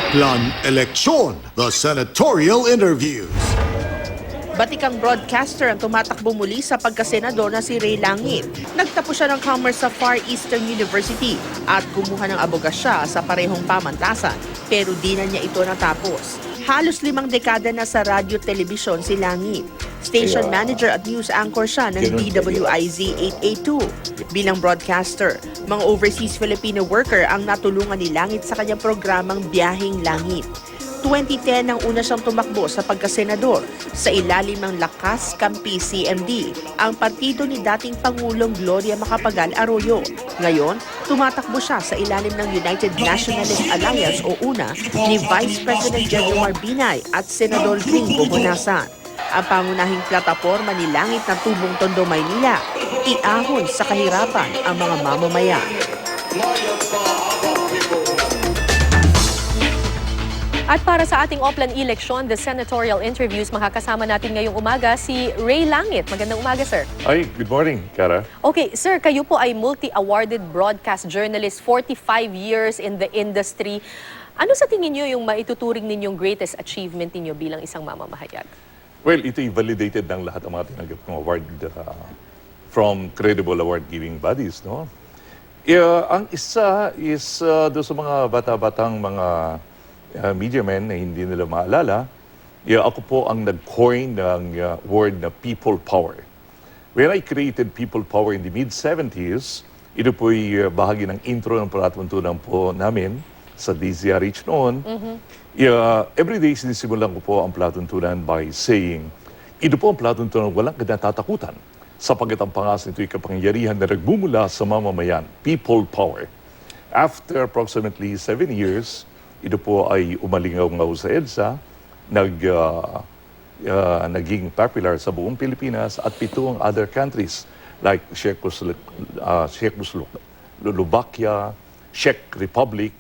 Plan Eleksyon, the senatorial interviews. Batikang broadcaster ang tumatakbo muli sa pagkasenador na si Ray Langit. Nagtapos siya ng Commerce sa Far Eastern University at kumuha ng abogasya sa parehong pamantasan, pero di na niya ito natapos. Halos 5 dekada na sa radyo-telebisyon si Langit. Station manager at news anchor siya ng DWIZ 882. Bilang broadcaster, mga overseas Filipino worker ang natulungan ni Langit sa kanyang programang Biyaheng Langit. 2010 nang una siyang tumakbo sa pagkasenador sa ilalim ng Lakas Kampi CMD, ang partido ni dating Pangulong Gloria Macapagal Arroyo. Ngayon, tumatakbo siya sa ilalim ng United Nationalist Alliance o UNA ni Vice President Jejomar Binay at Senador Gringo Honasan. Ang pangunahing plataporma ni Langit ng Tubong Tondo, Maynila, iahon sa kahirapan ang mga mamamayan. At para sa ating Oplan election, the senatorial interviews, makakasama natin ngayong umaga si Ray Langit. Magandang umaga, sir. Hi, good morning, Kara. Okay, sir, kayo po ay multi-awarded broadcast journalist, 45 years in the industry. Ano sa tingin niyo yung maituturing ninyong greatest achievement niyo bilang isang mamamahayag? Well, ito'y validated ng lahat ng mga tinanggap ng award from credible award-giving bodies, no? Ang isa is doon sa mga bata-batang mga media men na hindi nila maalala, ako po ang nag-coin ng word na people power. When I created people power in the mid-70s, ito po'y bahagi ng intro ng palatuntunan po namin sa DZRH noon. Every day sinisimulan ko po ang palatuntunan by saying, ito po ang palatuntunan walang kinatatakutan sapagkat ang pangasan ito'y kapangyarihan na nagmumula sa mamamayan, people power. After approximately 7 years, ito po ay umalingaw-ngaw sa EDSA, naging popular sa buong Pilipinas at 7 other countries like Czechoslovakia, Czech Republic,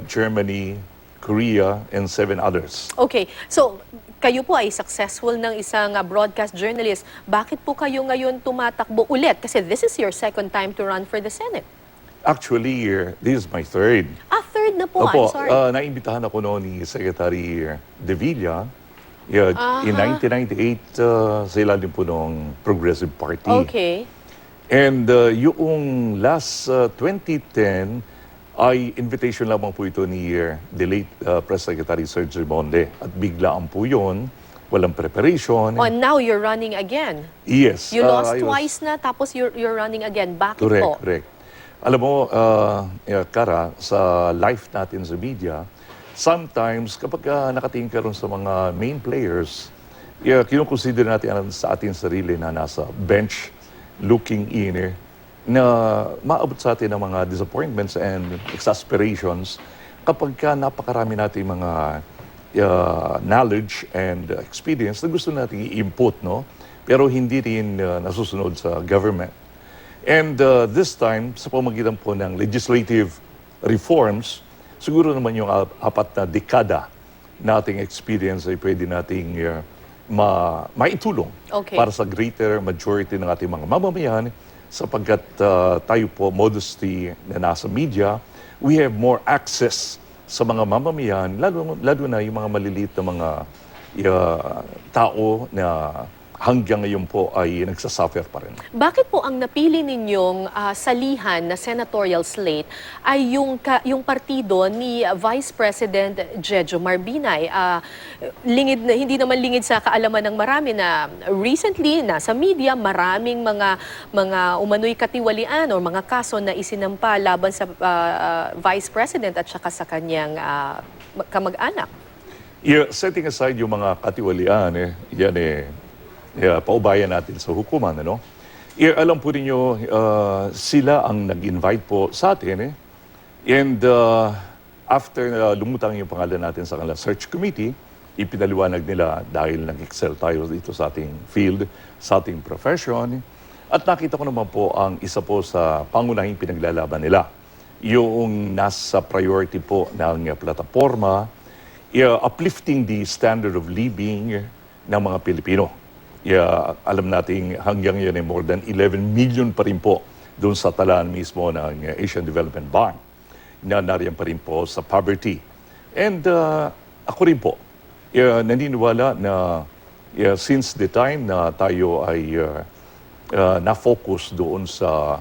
Germany, Korea, and 7 others. Okay, so kayo po ay successful ng isang broadcast journalist. Bakit po kayo ngayon tumatakbo ulit? Kasi this is your second time to run for the Senate. Actually, this is my third. Third na po, Opo, I'm sorry. naimbitahan ako noon ni Secretary De Villa in 1998 sa ilalim po ng Progressive Party. Okay. And yung last 2010 ay invitation lamang po ito ni the late Press Secretary Sergio Monde. At biglaan po yun, walang preparation. Oh, now you're running again. Yes. You lost I was- twice na, tapos you're running again. Bakit Correct, po? correct. Alam mo, Kara, sa life natin sa media, sometimes kapag nakatingin ka ron sa mga main players, kinukonsider natin sa ating sarili na nasa bench looking in, na maabot sa atin ng mga disappointments and exasperations kapag napakarami natin mga knowledge and experience na gusto natin i-input, no? Pero hindi rin nasusunod sa government. And this time, sa pamagitan po ng legislative reforms, siguro naman yung 4 na dekada nating experience ay pwede nating maitulong para sa greater majority ng ating mga mamamayan sapagkat tayo po, modesty na nasa media, we have more access sa mga mamamayan, lalo na yung mga maliliit na mga tao na hanggang ngayon po ay nagsasuffer pa rin. Bakit po ang napili ninyong salihan na senatorial slate ay yung partido ni Vice President Jejomar Binay? Hindi naman lingid sa kaalaman ng marami na recently nasa media maraming mga umano'y katiwalian o mga kaso na isinampa laban sa Vice President at saka sa kanyang kamag-anak. Setting aside yung mga katiwalian, yan paubayan natin sa hukuman, ano? Alam po ninyo, sila ang nag-invite po sa atin, and after lumutang yung pangalan natin sa kanila search committee, ipinaliwanag nila dahil nag-excel tayo dito sa ating field, sa ating profession, at nakita ko naman po ang isa po sa pangunahing pinaglalaban nila, yung nasa priority po ng plataforma, uplifting the standard of living ng mga Pilipino. Alam nating hanggang yun ay more than 11 million pa rin po doon sa talaan mismo ng Asian Development Bank na nariyan pa rin po sa poverty. And ako rin po, naniniwala na since the time na tayo ay na-focus doon sa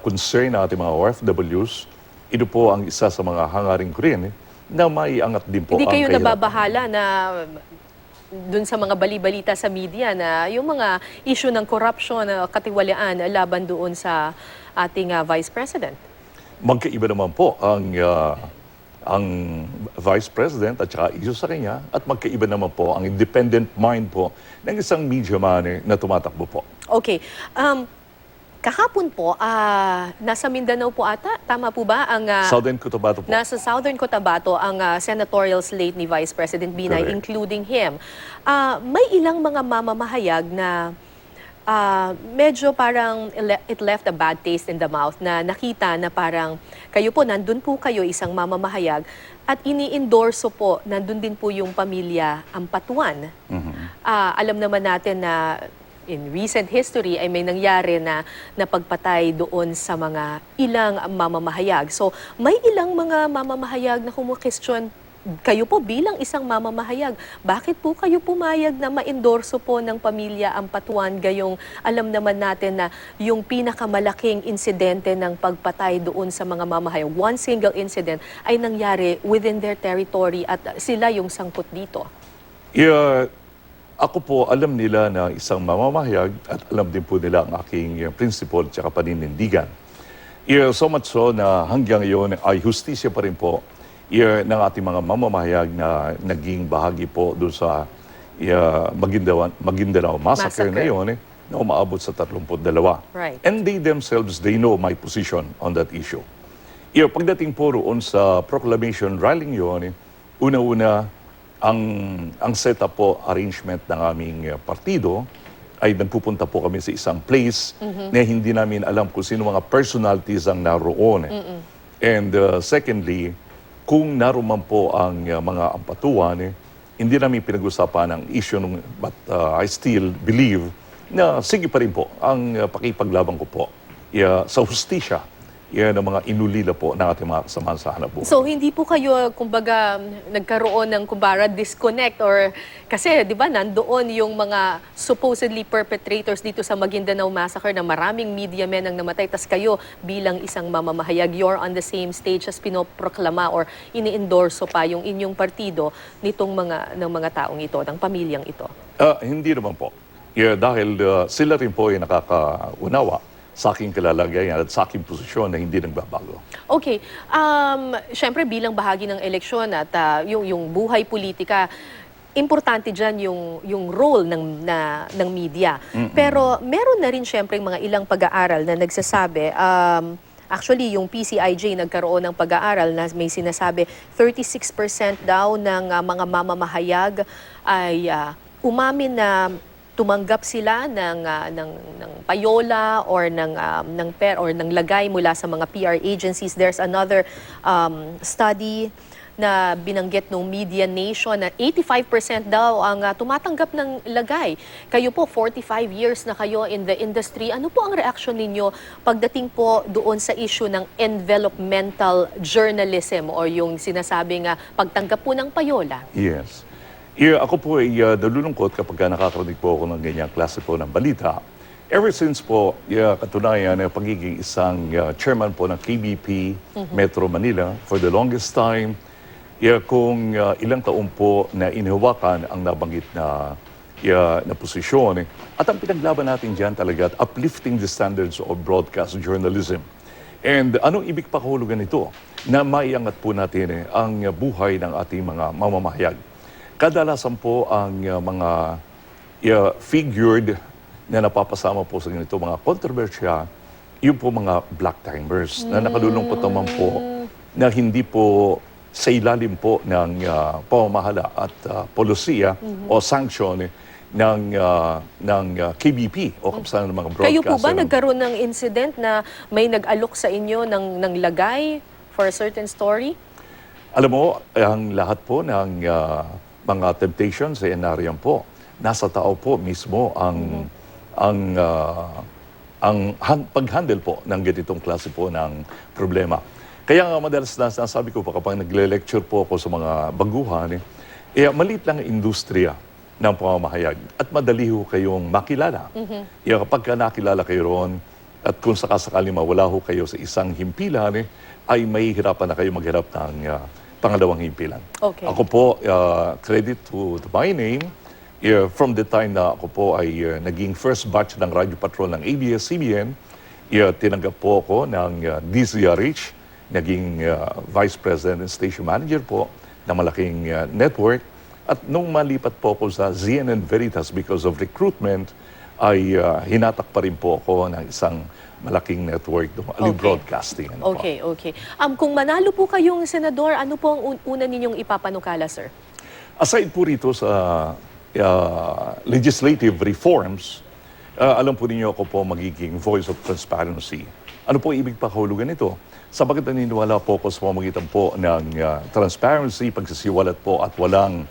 concern ng ating mga OFWs, ito po ang isa sa mga hangaring ko rin na maiangat din po Hindi ang kayo kahirapan. nababahala na dun sa mga bali-balita sa media na yung mga issue ng corruption, katiwalian laban doon sa ating Vice President? Magkaiba naman po ang Vice President at saka issue sa kanya, at magkaiba naman po ang independent mind po ng isang media man na tumatakbo po. Okay. Kahapon po, nasa Mindanao po ata, tama po ba? Southern Cotabato po. Nasa Southern Cotabato ang senatorial slate ni Vice President Binay, Correct. including him. May ilang mga mamamahayag na medyo parang it left a bad taste in the mouth, na nakita na parang kayo po, nandun po kayo, isang mamamahayag, at ini-endorso po, nandun din po yung pamilya Ampatuan. Alam naman natin na in recent history ay may nangyari na napagpatay doon sa mga ilang mamamahayag. So, may ilang mga mamamahayag na kumukestyon, kayo po bilang isang mamamahayag, bakit po kayo pumayag na ma-endorso po ng pamilya Ampatuan, gayong alam naman natin na yung pinakamalaking insidente ng pagpatay doon sa mga mamahayag, one single incident, ay nangyari within their territory at sila yung sangkot dito? Ako po, alam nila na isang mamamahayag at alam din po nila ang aking principle at saka paninindigan. So much so na hanggang ngayon ay justisya pa rin po ng ating mga mamamahayag na naging bahagi po doon sa Maguindanao Massacre na yun na umaabot sa 32. Right. And they themselves, they know my position on that issue. Pagdating po roon sa proclamation rallying yun, una-una, ang setup po, arrangement ng aming partido ay nagpupunta po kami sa isang place na hindi namin alam kung sino mga personalities ang naroon. And secondly, kung naroon po ang mga Ampatuan, hindi namin pinag-usapan ang issue but I still believe na sige pa rin po ang pakipaglaban ko po sa hustisya ng mga inulila po ng ating mga kasamahan sa hanapbuhay. So, hindi po kayo, kumbaga, nagkaroon ng, kumbara, disconnect or, kasi, di ba, nandoon yung mga supposedly perpetrators dito sa Maguindanao Massacre na maraming media men ang namatay, tas kayo bilang isang mamamahayag, you're on the same stage as pinoproklama or ini-endorso pa yung inyong partido nitong ng mga taong ito, ng pamilyang ito? Hindi naman po. Dahil sila rin po ay nakakaunawa sa aking kalalagayan at sa aking posisyon na hindi nagbabago. Okay. Siyempre, bilang bahagi ng eleksyon at yung buhay politika, importante dyan yung role ng media. Pero meron na rin siyempre mga ilang pag-aaral na nagsasabi, actually, yung PCIJ nagkaroon ng pag-aaral na may sinasabi 36% daw ng mga mamamahayag ay umamin na tumanggap sila ng payola or ng lagay mula sa mga PR agencies. There's another study na binanggit ng Media Nation na 85% daw ang tumatanggap ng lagay. Kayo po, 45 years na kayo in the industry. Ano po ang reaksyon ninyo pagdating po doon sa issue ng envelopmental journalism o yung sinasabing pagtanggap po ng payola? Yes. Ako po ay nalulungkot kapag nakakarinig po ako ng ganyang klase po ng balita. Ever since po, katunayan na pagiging isang chairman po ng KBP Metro Manila for the longest time, kung ilang taon po na inihawakan ang nabanggit na posisyon. At ang pinaglaban natin dyan talaga at uplifting the standards of broadcast journalism. And anong ibig pakahulugan nito? Na maiangat po natin ang buhay ng ating mga mamamahayag. Kadalasan po ang mga figured na napapasama po sa ganito, mga kontrobersya, yung po mga black timers na nakalulungkot naman po na hindi po sa ilalim po ng pamamahala at polisiya o sanction ng KBP o kapsanan ng mga broadcaster. Kayo po ba nagkaroon ng incident na may nag-alok sa inyo ng lagay for a certain story? Alam mo, ang lahat po ng mga temptations sa NRM po, nasa tao po mismo ang pag-handle po ng ganitong klase po ng problema. Kaya nga madalas na sinasabi ko pa kapag nagle-lecture po ako sa mga baguhan, maliit lang ang industriya ng pamamahayag at madali ho kayong makilala. Kapag ka nakilala kayo roon at kung sakasakali mawala ho kayo sa isang himpilan, ay mahihirapan na kayo magharap ng pangalawang himpilan. Okay. Ako po, credit to my name, from the time na ako po ay naging first batch ng Radio Patrol ng ABS-CBN, tinanggap po ako ng DZRH, naging Vice President and Station Manager po ng malaking network. At nung malipat po ako sa CNN Veritas because of recruitment, ay hinatak pa rin po ako ng isang malaking network, Aliw Broadcasting. Okay. Kung manalo po kayong senador, ano po ang una ninyong ipapanukala, sir? Aside po rito sa legislative reforms, alam po ninyo ako po magiging voice of transparency. Ano po ibig pakahulugan nito? Sabagat naniniwala po ako sa pamamagitan po ng transparency, pagsisiwalat po at walang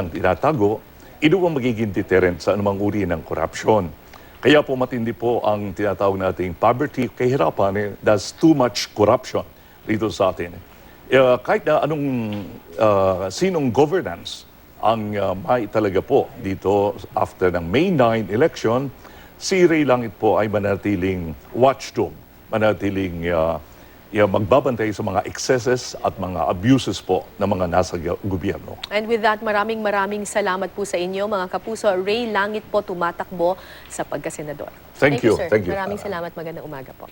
tinatago, ito ang magiging deterrent sa anumang uri ng korupsyon. Kaya po matindi po ang tinatawag nating poverty, kahirapan, that's too much corruption dito sa atin. Kahit na sinong governance ang may talaga po dito after ng May 9 election, si Ray Langit po ay manatiling watchdog, manatiling magbabantay sa mga excesses at mga abuses po ng mga nasa gobyerno. And with that, maraming salamat po sa inyo, mga kapuso. Ray Langit po tumatakbo sa pagkasenador. Thank you. Sir. Thank you. Maraming salamat. Magandang umaga po.